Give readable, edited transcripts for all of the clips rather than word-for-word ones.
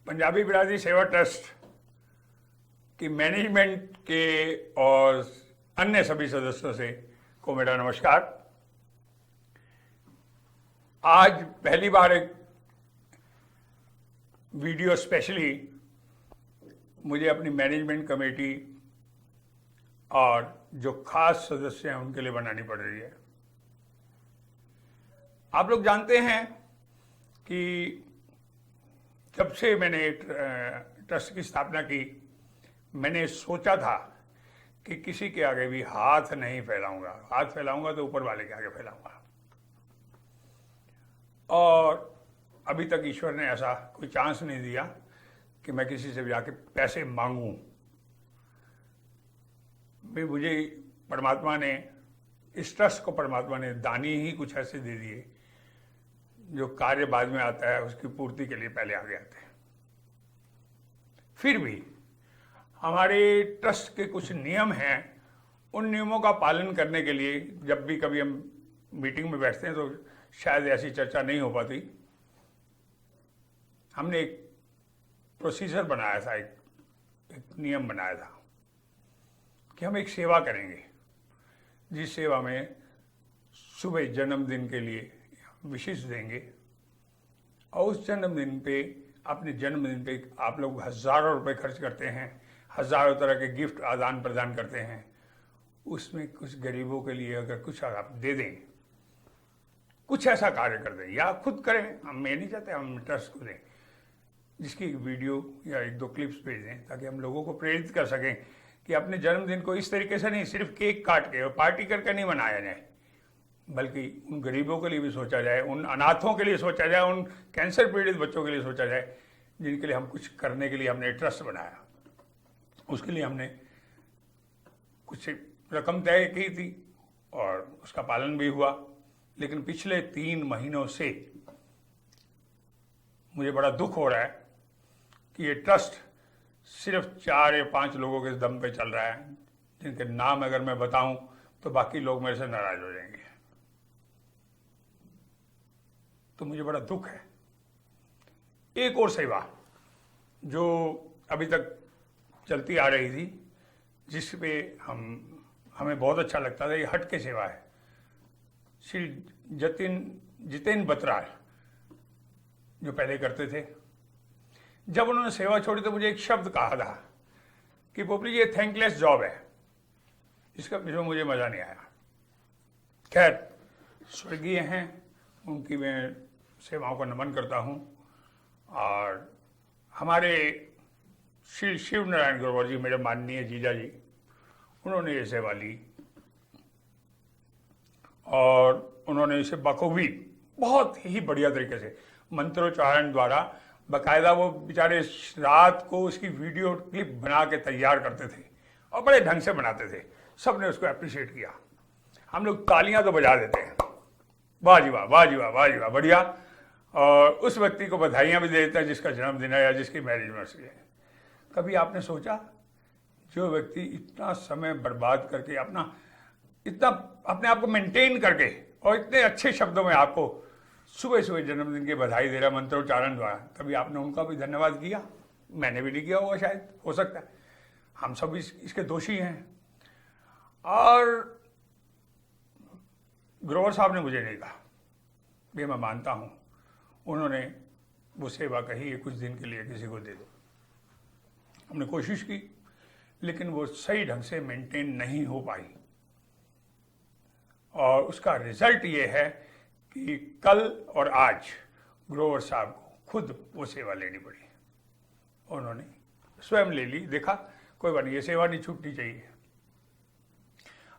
पंजाबी बिरादरी सेवा ट्रस्ट की मैनेजमेंट के और अन्य सभी सदस्यों से को मेरा नमस्कार। आज पहली बार एक वीडियो स्पेशली मुझे अपनी मैनेजमेंट कमेटी और जो खास सदस्य हैं उनके लिए बनानी पड़ रही है। आप लोग जानते हैं कि जब से मैंने ट्रस्ट की स्थापना की, मैंने सोचा था कि किसी के आगे भी हाथ नहीं फैलाऊंगा। हाथ फैलाऊंगा तो ऊपर वाले के आगे फैलाऊंगा। और अभी तक ईश्वर ने ऐसा कोई चांस नहीं दिया कि मैं किसी से जाके पैसे मांगूं। भी मुझे परमात्मा ने, इस ट्रस्ट को परमात्मा ने दानी ही कुछ ऐसे दे दिए जो कार्य बाद में आता है उसकी पूर्ति के लिए पहले आगे आते हैं। फिर भी हमारे ट्रस्ट के कुछ नियम हैं। उन नियमों का पालन करने के लिए जब भी कभी हम मीटिंग में बैठते हैं तो शायद ऐसी चर्चा नहीं हो पाती। हमने एक प्रोसीजर बनाया था, एक नियम बनाया था कि हम एक सेवा करेंगे, जिस सेवा में सुबह जन्मदिन के लिए विशेष देंगे और उस जन्मदिन पे, अपने जन्मदिन पे आप लोग हजारों रुपए खर्च करते हैं, हजारों तरह के गिफ्ट आदान प्रदान करते हैं। उसमें कुछ गरीबों के लिए अगर कुछ आप दे दें, कुछ ऐसा कार्य कर दें या खुद करें, हम ये नहीं चाहते हम ट्रस्ट को दें, जिसकी एक वीडियो या एक दो क्लिप्स भेज दें ताकि हम लोगों को प्रेरित कर सकें कि अपने जन्मदिन को इस तरीके से नहीं सिर्फ केक काट के और पार्टी करके नहीं मनाया जाए, बल्कि उन गरीबों के लिए भी सोचा जाए, उन अनाथों के लिए सोचा जाए, उन कैंसर पीड़ित बच्चों के लिए सोचा जाए जिनके लिए हम कुछ करने के लिए हमने ट्रस्ट बनाया। उसके लिए हमने कुछ रकम तय की थी और उसका पालन भी हुआ। लेकिन पिछले 3 महीनों से मुझे बड़ा दुख हो रहा है कि ये ट्रस्ट सिर्फ 4 या 5 लोगों के दम पे चल रहा है, जिनके नाम अगर मैं बताऊं तो बाकी लोग मेरे से नाराज हो जाएंगे। तो मुझे बड़ा दुख है। एक और सेवा जो अभी तक चलती आ रही थी, जिस पे हमें बहुत अच्छा लगता था, ये हट के सेवा है। श्री जितेन बत्रा जो पहले करते थे, जब उन्होंने सेवा छोड़ी तो मुझे एक शब्द कहा था कि पोपली ये थैंकलेस जॉब है, जिसमें मुझे मजा नहीं आया। खैर, स्वर्गीय हैं, उनकी मैं सेवाओं को नमन करता हूं। और हमारे श्री शिव नारायण ग्रोवर जी, मेरे माननीय जीजा जी, उन्होंने ये सेवा ली और उन्होंने इसे बखूबी बहुत ही बढ़िया तरीके से मंत्रोच्चारण द्वारा, बाकायदा वो बेचारे रात को उसकी वीडियो क्लिप बना के तैयार करते थे और बड़े ढंग से बनाते थे। सबने उसको अप्रिशिएट किया। हम लोग तालियां तो बजा देते हैं, वाह जी वाह, वाह जी वाह, वाह जी वाह, बढ़िया। और उस व्यक्ति को बधाइयां भी देते हैं जिसका जन्मदिन है या जिसकी मैरिज एनिवर्सरी है। कभी आपने सोचा, जो व्यक्ति इतना समय बर्बाद करके इतना अपने आप को मेंटेन करके और इतने अच्छे शब्दों में आपको सुबह सुबह जन्मदिन की बधाई दे रहा मंत्रोच्चारण द्वारा, कभी आपने उनका भी धन्यवाद किया? मैंने भी नहीं किया होगा, शायद, हो सकता है। हम सब इसके दोषी हैं। और ग्रोवर साहब ने मुझे नहीं कहा, ये मैं मानता हूं, उन्होंने वो सेवा कही है कुछ दिन के लिए किसी को दे दो। हमने कोशिश की, लेकिन वो सही ढंग से मेंटेन नहीं हो पाई और उसका रिजल्ट ये है कि कल और आज ग्रोवर साहब को खुद वो सेवा लेनी पड़ी। उन्होंने स्वयं ले ली। देखा, कोई बात नहीं, ये सेवा नहीं छूटनी चाहिए।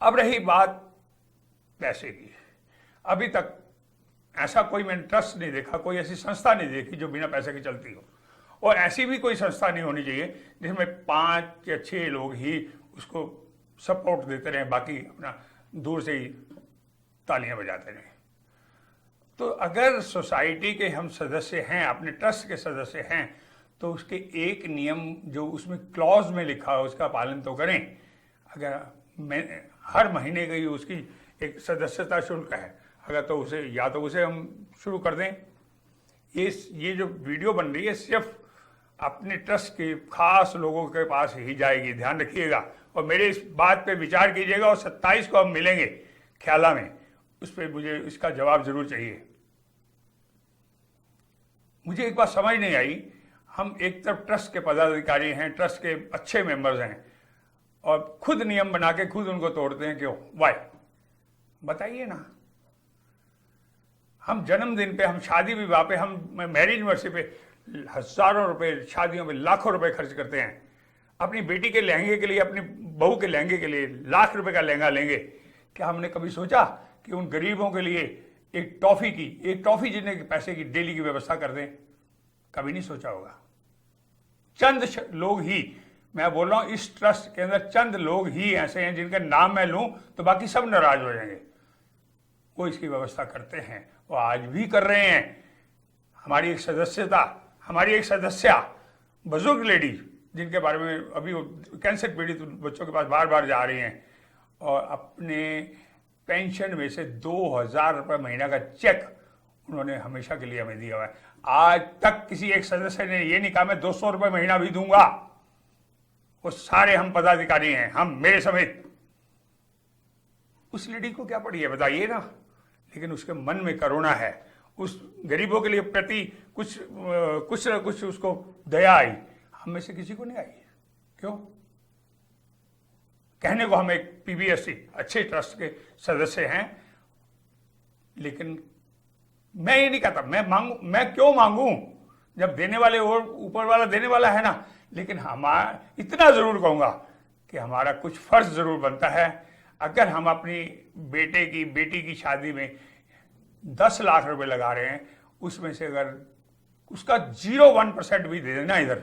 अब रही बात पैसे की। अभी तक ऐसा कोई मैंने ट्रस्ट नहीं देखा, कोई ऐसी संस्था नहीं देखी जो बिना पैसे की चलती हो। और ऐसी भी कोई संस्था नहीं होनी चाहिए जिसमें 5 या 6 लोग ही उसको सपोर्ट देते रहे, बाकी अपना दूर से ही तालियां बजाते रहे। तो अगर सोसाइटी के हम सदस्य हैं, अपने ट्रस्ट के सदस्य हैं, तो उसके एक नियम जो उसमें क्लॉज में लिखा है उसका पालन तो करें। अगर हर महीने की उसकी एक सदस्यता शुल्क है, अगर तो उसे हम शुरू कर दें। ये जो वीडियो बन रही है सिर्फ अपने ट्रस्ट के खास लोगों के पास ही जाएगी, ध्यान रखिएगा। और मेरे इस बात पे विचार कीजिएगा, और 27 को हम मिलेंगे ख्याला में, उस पर मुझे इसका जवाब जरूर चाहिए। मुझे एक बात समझ नहीं आई, हम एक तरफ ट्रस्ट के पदाधिकारी हैं, ट्रस्ट के अच्छे मेंबर्स हैं, और खुद नियम बना के खुद उनको तोड़ते हैं, क्यों? वाई? बताइए ना। हम जन्मदिन पे, हम शादी विवाह पे, हम मैरिज एनिवर्सरी पे हजारों रुपए, शादियों में लाखों रुपए खर्च करते हैं। अपनी बेटी के लहंगे के लिए, अपनी बहू के लहंगे के लिए लाख रुपए का लहंगा लेंगे। क्या हमने कभी सोचा कि उन गरीबों के लिए एक टॉफी जीतने के पैसे की डेली की व्यवस्था कर दें? कभी नहीं सोचा होगा। चंद लोग ही, मैं बोल रहा हूं, इस ट्रस्ट के अंदर चंद लोग ही ऐसे हैं जिनका नाम मैं लूं तो बाकी सब नाराज हो जाएंगे। वो इसकी व्यवस्था करते हैं, वो आज भी कर रहे हैं। हमारी एक सदस्या बुजुर्ग लेडी, जिनके बारे में अभी वो कैंसर पीड़ित बच्चों के पास बार बार जा रही हैं, और अपने पेंशन में से 2000 रुपये महीना का चेक उन्होंने हमेशा के लिए हमें दिया हुआ है। आज तक किसी एक सदस्य ने ये नहीं कहा मैं 200 रुपये महीना भी दूंगा। वो सारे हम पदाधिकारी हैं, हम मेरे समेत। उस लेडी को क्या पड़ी है बताइए ना, लेकिन उसके मन में करुणा है, उस गरीबों के लिए प्रति कुछ न कुछ उसको दया आई। हम में से किसी को नहीं आई। क्यों? कहने को हम एक पीबीएससी अच्छे ट्रस्ट के सदस्य हैं, लेकिन मैं ये नहीं कहता मैं क्यों मांगू जब देने वाले और ऊपर वाला देने वाला है ना। लेकिन हमारा इतना जरूर कहूंगा कि हमारा कुछ फर्ज जरूर बनता है। अगर हम अपनी बेटी की शादी में 10 लाख रुपए लगा रहे हैं, उसमें से अगर उसका 0.1% भी दे देना इधर,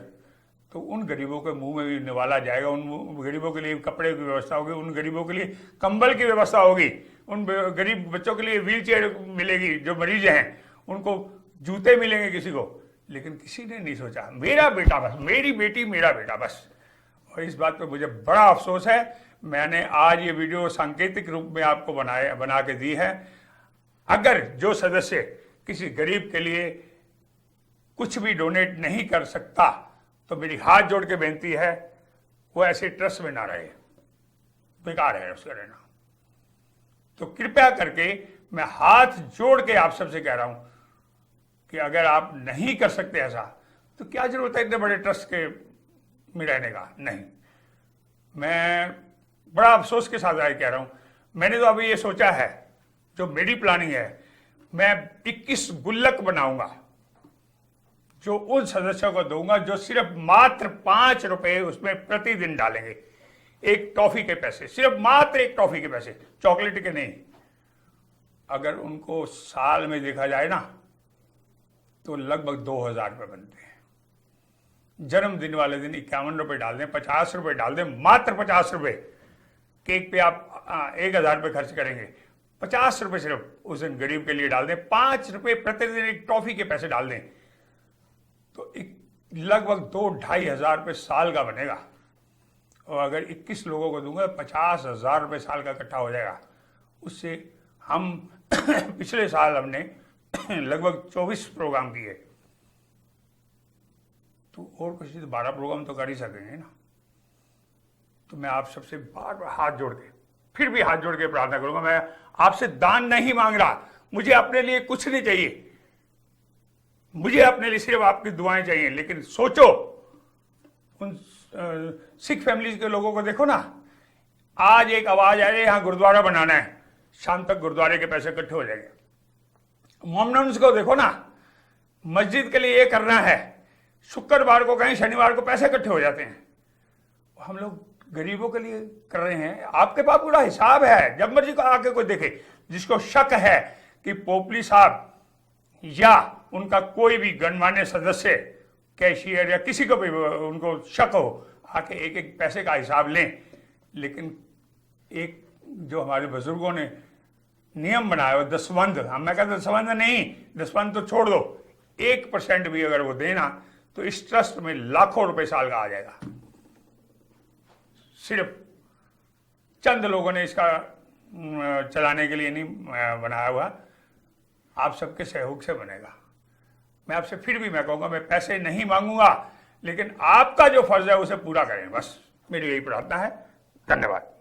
तो उन गरीबों के मुंह में भी निवाला जाएगा। उन गरीबों के लिए कपड़े की व्यवस्था होगी, उन गरीबों के लिए कंबल की व्यवस्था होगी, उन गरीब बच्चों के लिए व्हील चेयर मिलेगी, जो मरीज हैं उनको जूते मिलेंगे किसी को। लेकिन किसी ने नहीं सोचा मेरा बेटा बस, मेरी बेटी मेरा बेटा बस। और इस बात पर मुझे बड़ा अफसोस है। मैंने आज ये वीडियो सांकेतिक रूप में आपको बना के दी है। अगर जो सदस्य किसी गरीब के लिए कुछ भी डोनेट नहीं कर सकता, तो मेरी हाथ जोड़ के बेनती है वो ऐसे ट्रस्ट में ना रहे, बेकार है उसका रहना। तो कृपया करके मैं हाथ जोड़ के आप सबसे कह रहा हूं कि अगर आप नहीं कर सकते ऐसा, तो क्या जरूरत है इतने बड़े ट्रस्ट के में रहने का। नहीं, मैं बड़ा अफसोस के साथ कह रहा हूं, मैंने तो अभी ये सोचा है, जो मेरी प्लानिंग है, मैं 21 गुल्लक बनाऊंगा जो उन सदस्यों को दूंगा जो सिर्फ मात्र 5 रुपए उसमें प्रतिदिन डालेंगे, एक टॉफी के पैसे, सिर्फ मात्र एक टॉफी के पैसे, चॉकलेट के नहीं। अगर उनको साल में देखा जाए ना, तो लगभग 2000 रुपये बनते हैं। जन्मदिन वाले दिन 51 रुपये डाल दें, 50 रुपये डाल दें, मात्र 50 रुपये। केक पे आप 1000 रुपये खर्च करेंगे, 50 रुपये सिर्फ उस दिन गरीब के लिए डाल दें, 5 रुपये प्रतिदिन एक टॉफी के पैसे डाल दें, तो लगभग 2-2.5 हजार रुपये साल का बनेगा। और अगर 21 लोगों को दूंगा, 50,000 रुपये साल का इकट्ठा हो जाएगा। उससे हम पिछले साल हमने लगभग 24 प्रोग्राम किए, तो और कुछ 12 प्रोग्राम तो कर ही सकेंगे ना। तो मैं आप सबसे बार बार हाथ जोड़ के, फिर भी हाथ जोड़ के प्रार्थना करूंगा। मैं आपसे दान नहीं मांग रहा, मुझे अपने लिए कुछ नहीं चाहिए, मुझे अपने लिए सिर्फ आपकी दुआएं चाहिए। लेकिन सोचो, उन सिख फैमिलीज के लोगों को देखो ना, आज एक आवाज आ रही है यहां गुरुद्वारा बनाना है, शाम तक गुरुद्वारे के पैसे इकट्ठे हो जाएंगे। मोमडन्स को देखो ना, मस्जिद के लिए ये करना है, शुक्रवार को कहीं शनिवार को पैसे इकट्ठे हो जाते हैं। हम लोग गरीबों के लिए कर रहे हैं। आपके पास पूरा हिसाब है, जब मर्जी को आके कोई देखे। जिसको शक है कि पोपली साहब या उनका कोई भी गणमान्य सदस्य, कैशियर या किसी को भी उनको शक हो, आके एक एक पैसे का हिसाब लें। लेकिन एक जो हमारे बुजुर्गों ने नियम बनाया हो, दसवंध, मैं कहता दसवंध नहीं, दसवंध तो छोड़ दो, 1% भी अगर वो देना, तो इस ट्रस्ट में लाखों रुपए साल का आ जाएगा। सिर्फ चंद लोगों ने इसका चलाने के लिए नहीं बनाया हुआ, आप सबके सहयोग से बनेगा। मैं आपसे फिर भी मैं कहूंगा, मैं पैसे नहीं मांगूंगा, लेकिन आपका जो फर्ज है उसे पूरा करें, बस मेरी यही प्रार्थना है। धन्यवाद।